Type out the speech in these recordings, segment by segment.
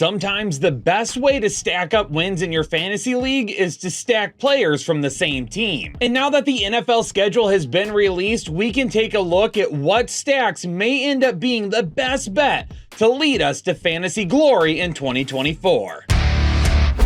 Sometimes the best way to stack up wins in your fantasy league is to stack players from the same team. And now that the NFL schedule has been released, we can take a look at what stacks may end up being the best bet to lead us to fantasy glory in 2024.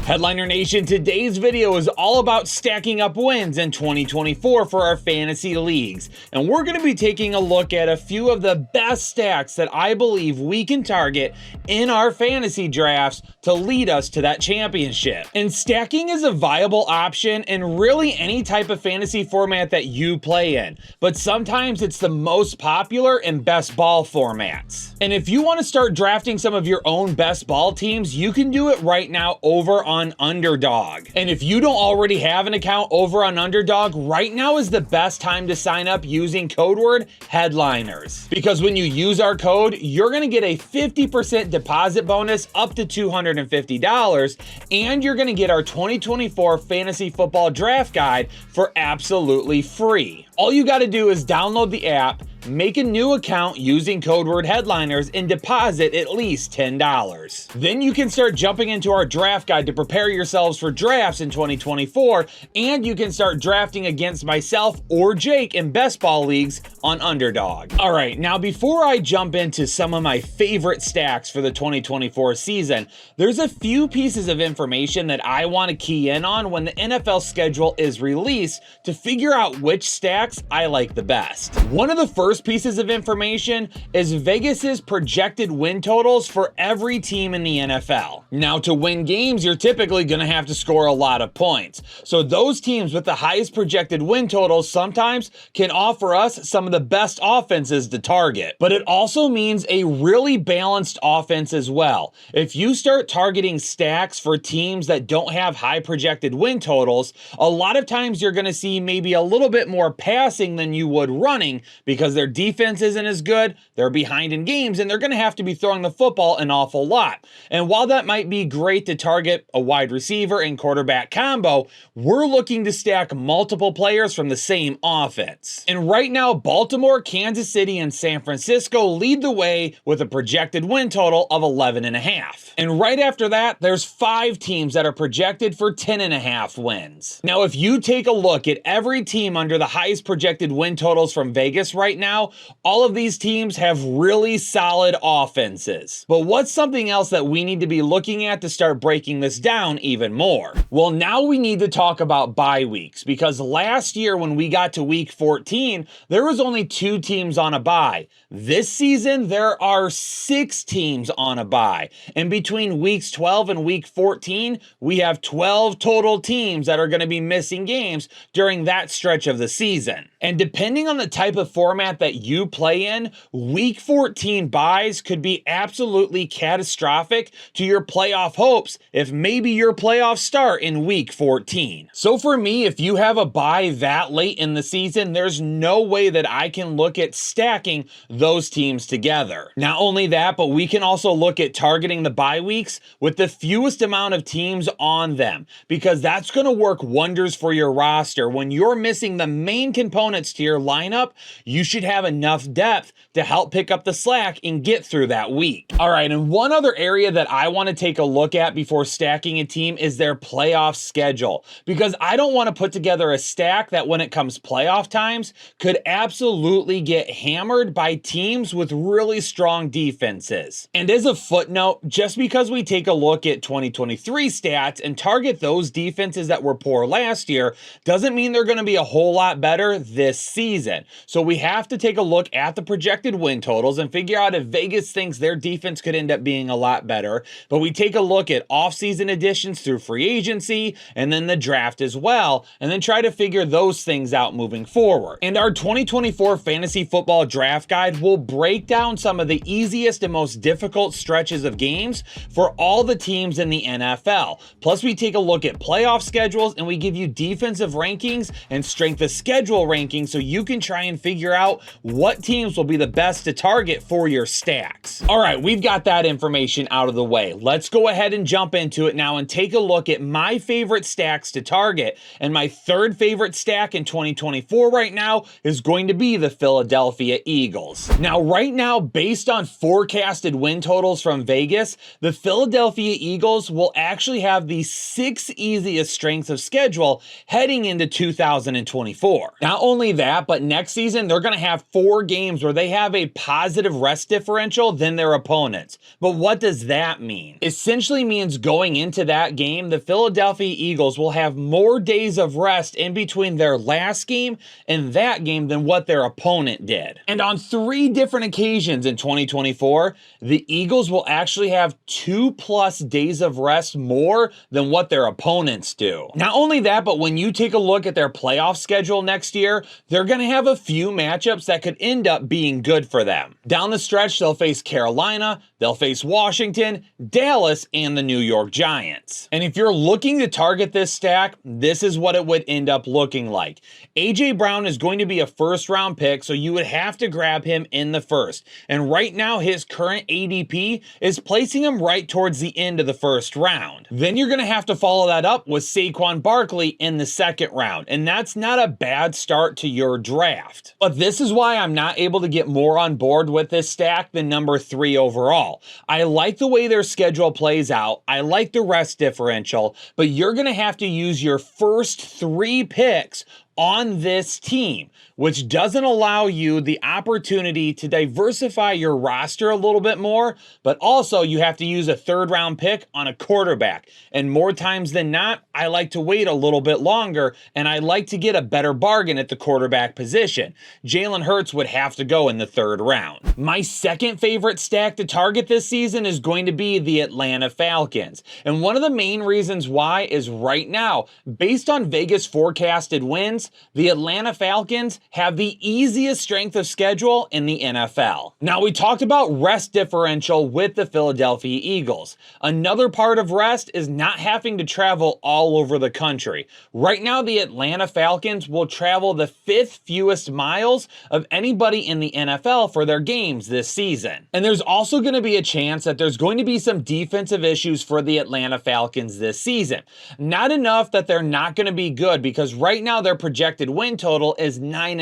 Headliner Nation, today's video is all about stacking up wins in 2024 for our fantasy leagues. And we're going to be taking a look at a few of the best stacks that I believe we can target in our fantasy drafts to lead us to that championship. And stacking is a viable option in really any type of fantasy format that you play in. But sometimes it's the most popular and best ball formats. And if you want to start drafting some of your own best ball teams, you can do it right now over on Underdog. And if you don't already have an account over on Underdog, right now is the best time to sign up using code word headliners. Because when you use our code, you're going to get a 50% deposit bonus up to $250, and you're going to get our 2024 fantasy football draft guide for absolutely free. All you got to do is download the app, make a new account using code word headliners, and deposit at least $10. Then you can start jumping into our draft guide to prepare yourselves for drafts in 2024, and you can start drafting against myself or Jake in best ball leagues on Underdog. All right, now before I jump into some of my favorite stacks for the 2024 season, there's a few pieces of information that I want to key in on when the NFL schedule is released to figure out which stacks I like the best. One of the first pieces of information is Vegas's projected win totals for every team in the NFL. Now, to win games, you're typically going to have to score a lot of points. So those teams with the highest projected win totals sometimes can offer us some of the best offenses to target. But it also means a really balanced offense as well. If you start targeting stacks for teams that don't have high projected win totals, a lot of times you're going to see maybe a little bit more passing than you would running because their defense isn't as good, they're behind in games, and they're going to have to be throwing the football an awful lot. And while that might be great to target a wide receiver and quarterback combo, we're looking to stack multiple players from the same offense. And right now, Baltimore, Kansas City, and San Francisco lead the way with a projected win total of 11.5. And right after that, there's 5 teams that are projected for 10.5 wins. Now, if you take a look at every team under the highest projected win totals from Vegas right now, all of these teams have really solid offenses. But what's something else that we need to be looking at to start breaking this down even more? Well, now we need to talk about bye weeks, because last year when we got to week 14, there was only 2 teams on a bye. This season, there are 6 teams on a bye. And between weeks 12 and week 14, we have 12 total teams that are going to be missing games during that stretch of the season. And depending on the type of format that you play in, week 14 buys could be absolutely catastrophic to your playoff hopes if maybe your playoffs start in week 14. So for me, if you have a bye that late in the season, there's no way that I can look at stacking those teams together. Not only that, but we can also look at targeting the bye weeks with the fewest amount of teams on them, because that's going to work wonders for your roster. When you're missing the main components to your lineup, you should have enough depth to help pick up the slack and get through that week. All right, and one other area that I want to take a look at before stacking a team is their playoff schedule, because I don't want to put together a stack that when it comes playoff times could absolutely get hammered by teams with really strong defenses. And as a footnote, just because we take a look at 2023 stats and target those defenses that were poor last year doesn't mean they're going to be a whole lot better this season. So we have to take a look at the projected win totals and figure out if Vegas thinks their defense could end up being a lot better. But we take a look at offseason additions through free agency and then the draft as well, and then try to figure those things out moving forward. And our 2024 fantasy football draft guide will break down some of the easiest and most difficult stretches of games for all the teams in the NFL. Plus, we take a look at playoff schedules and we give you defensive rankings and strength of schedule rankings so you can try and figure out what teams will be the best to target for your stacks. All right, we've got that information out of the way. Let's go ahead and jump into it now and take a look at my favorite stacks to target. And my third favorite stack in 2024 right now is going to be the Philadelphia Eagles. Now, right now, based on forecasted win totals from Vegas, the Philadelphia Eagles will actually have the 6th easiest strength of schedule heading into 2024. Not only that, but next season, they're going to have 4 games where they have a positive rest differential than their opponents. But what does that mean? Essentially means going into that game, the Philadelphia Eagles will have more days of rest in between their last game and that game than what their opponent did. And on 3 different occasions in 2024, the Eagles will actually have 2+ days of rest more than what their opponents do. Not only that, but when you take a look at their playoff schedule next year, they're going to have a few matchups that could end up being good for them. Down the stretch, they'll face Carolina, they'll face Washington, Dallas, and the New York Giants. And if you're looking to target this stack, this is what it would end up looking like. A.J. Brown is going to be a first-round pick, so you would have to grab him in the first. And right now, his current ADP is placing him right towards the end of the first round. Then you're going to have to follow that up with Saquon Barkley in the second round, and that's not a bad start to your draft. But this is why I'm not able to get more on board with this stack than number 3 overall. I like the way their schedule plays out. I like the rest differential, but you're going to have to use your first 3 picks on this team, which doesn't allow you the opportunity to diversify your roster a little bit more, but also you have to use a 3rd-round pick on a quarterback. And more times than not, I like to wait a little bit longer, and I like to get a better bargain at the quarterback position. Jalen Hurts would have to go in the 3rd round. My second favorite stack to target this season is going to be the Atlanta Falcons. And one of the main reasons why is right now, based on Vegas forecasted wins, the Atlanta Falcons have the easiest strength of schedule in the NFL. Now, we talked about rest differential with the Philadelphia Eagles. Another part of rest is not having to travel all over the country. Right now, the Atlanta Falcons will travel the 5th fewest miles of anybody in the NFL for their games this season. And there's also going to be a chance that there's going to be some defensive issues for the Atlanta Falcons this season. Not enough that they're not going to be good, because right now their projected win total is 9.5.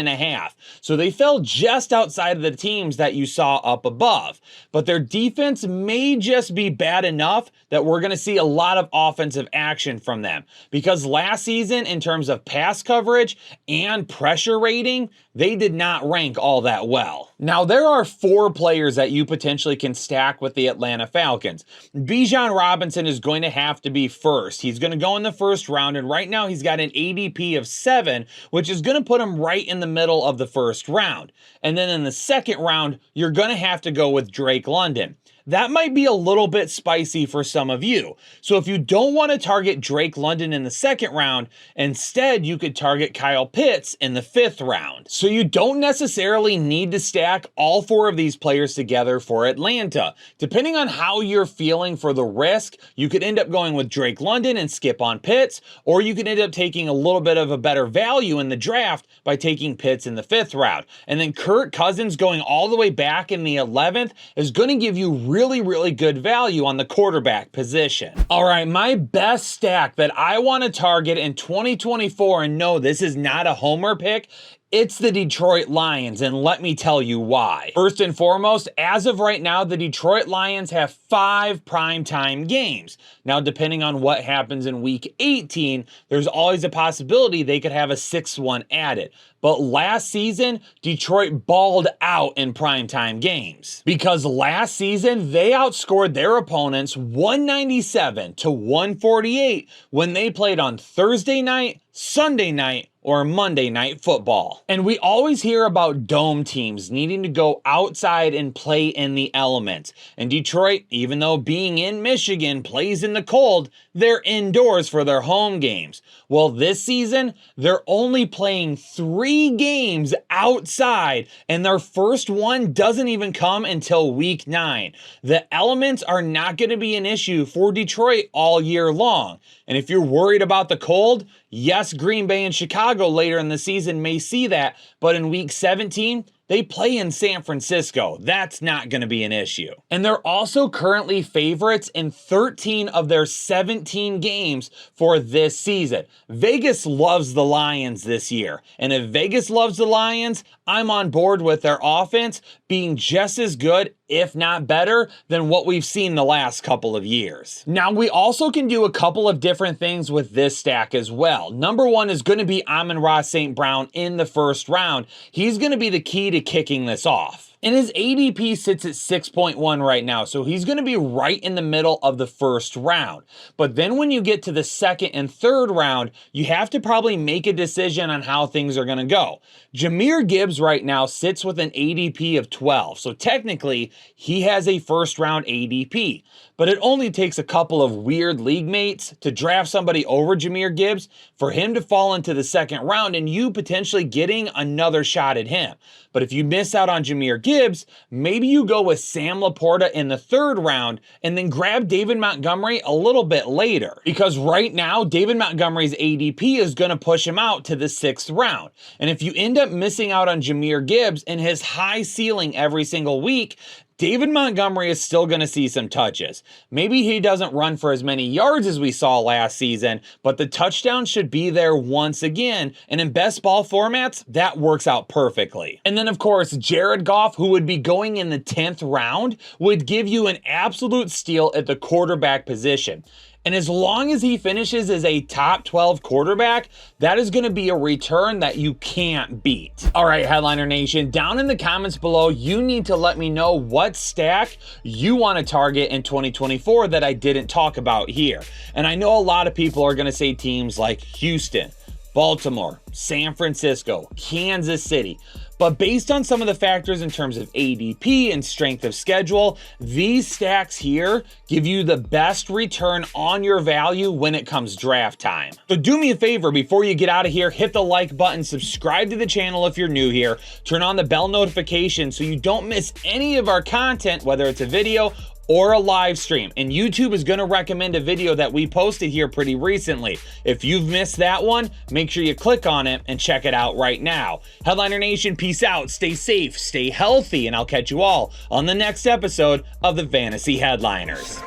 So they fell just outside of the teams that you saw up above. But their defense may just be bad enough that we're going to see a lot of offensive action from them. Because last season, in terms of pass coverage and pressure rating, they did not rank all that well. Now, there are 4 players that you potentially can stack with the Atlanta Falcons. Bijan Robinson is going to have to be first. He's going to go in the 1st round, and right now he's got an ADP of 7, which is going to put him right in the middle of the 1st round. And then in the 2nd round, you're going to have to go with Drake London. That might be a little bit spicy for some of you. So if you don't want to target Drake London in the 2nd round, instead you could target Kyle Pitts in the 5th round. So you don't necessarily need to stack all 4 of these players together for Atlanta. Depending on how you're feeling for the risk, you could end up going with Drake London and skip on Pitts, or you could end up taking a little bit of a better value in the draft by taking Pitts in the 5th round. And then Kirk Cousins going all the way back in the 11th is going to give you really good value on the quarterback position. All right, my best stack that I want to target in 2024, and no, this is not a homer pick, it's the Detroit Lions, and let me tell you why. First and foremost, as of right now, the Detroit Lions have 5 primetime games. Now, depending on what happens in week 18, there's always a possibility they could have a 6th one added. But last season, Detroit balled out in primetime games, because last season they outscored their opponents 197 to 148 when they played on Thursday night, Sunday night, or Monday Night Football. And we always hear about dome teams needing to go outside and play in the elements. And Detroit, even though being in Michigan plays in the cold, they're indoors for their home games. Well, this season, they're only playing 3 games outside, and their first one doesn't even come until week 9. The elements are not going to be an issue for Detroit all year long. And if you're worried about the cold, yes, Green Bay and Chicago later in the season may see that, but in week 17, They play in San Francisco. That's not going to be an issue. And they're also currently favorites in 13 of their 17 games for this season. Vegas loves the Lions this year. And if Vegas loves the Lions, I'm on board with their offense being just as good, if not better, than what we've seen the last couple of years. Now, we also can do a couple of different things with this stack as well. Number one is going to be Amon-Ra St. Brown in the first round. He's going to be the key to kicking this off. And his ADP sits at 6.1 right now, so he's going to be right in the middle of the first round. But then when you get to the second and third round, you have to probably make a decision on how things are going to go. Jahmyr Gibbs right now sits with an ADP of 12, so technically he has a first round ADP. But it only takes a couple of weird league mates to draft somebody over Jahmyr Gibbs for him to fall into the second round and you potentially getting another shot at him. But if you miss out on Jahmyr Gibbs, maybe you go with Sam Laporta in the third round and then grab David Montgomery a little bit later. Because right now, David Montgomery's ADP is going to push him out to the sixth round. And if you end up missing out on Jahmyr Gibbs and his high ceiling every single week, David Montgomery is still going to see some touches. Maybe he doesn't run for as many yards as we saw last season, but the touchdown should be there once again. And in best ball formats, that works out perfectly. And then, of course, Jared Goff, who would be going in the 10th round, would give you an absolute steal at the quarterback position. And as long as he finishes as a top 12 quarterback, that is going to be a return that you can't beat. All right, Headliner Nation, down in the comments below, you need to let me know what stack you want to target in 2024 that I didn't talk about here. And I know a lot of people are going to say teams like Houston, Baltimore, San Francisco, Kansas City. But based on some of the factors in terms of ADP and strength of schedule, these stacks here give you the best return on your value when it comes draft time. So do me a favor, before you get out of here, hit the like button, subscribe to the channel if you're new here, turn on the bell notification so you don't miss any of our content, whether it's a video or a live stream. And YouTube is going to recommend a video that we posted here pretty recently. If you've missed that one, make sure you click on it and check it out right now. Headliner Nation, peace out, stay safe, stay healthy, and I'll catch you all on the next episode of the Fantasy Headliners.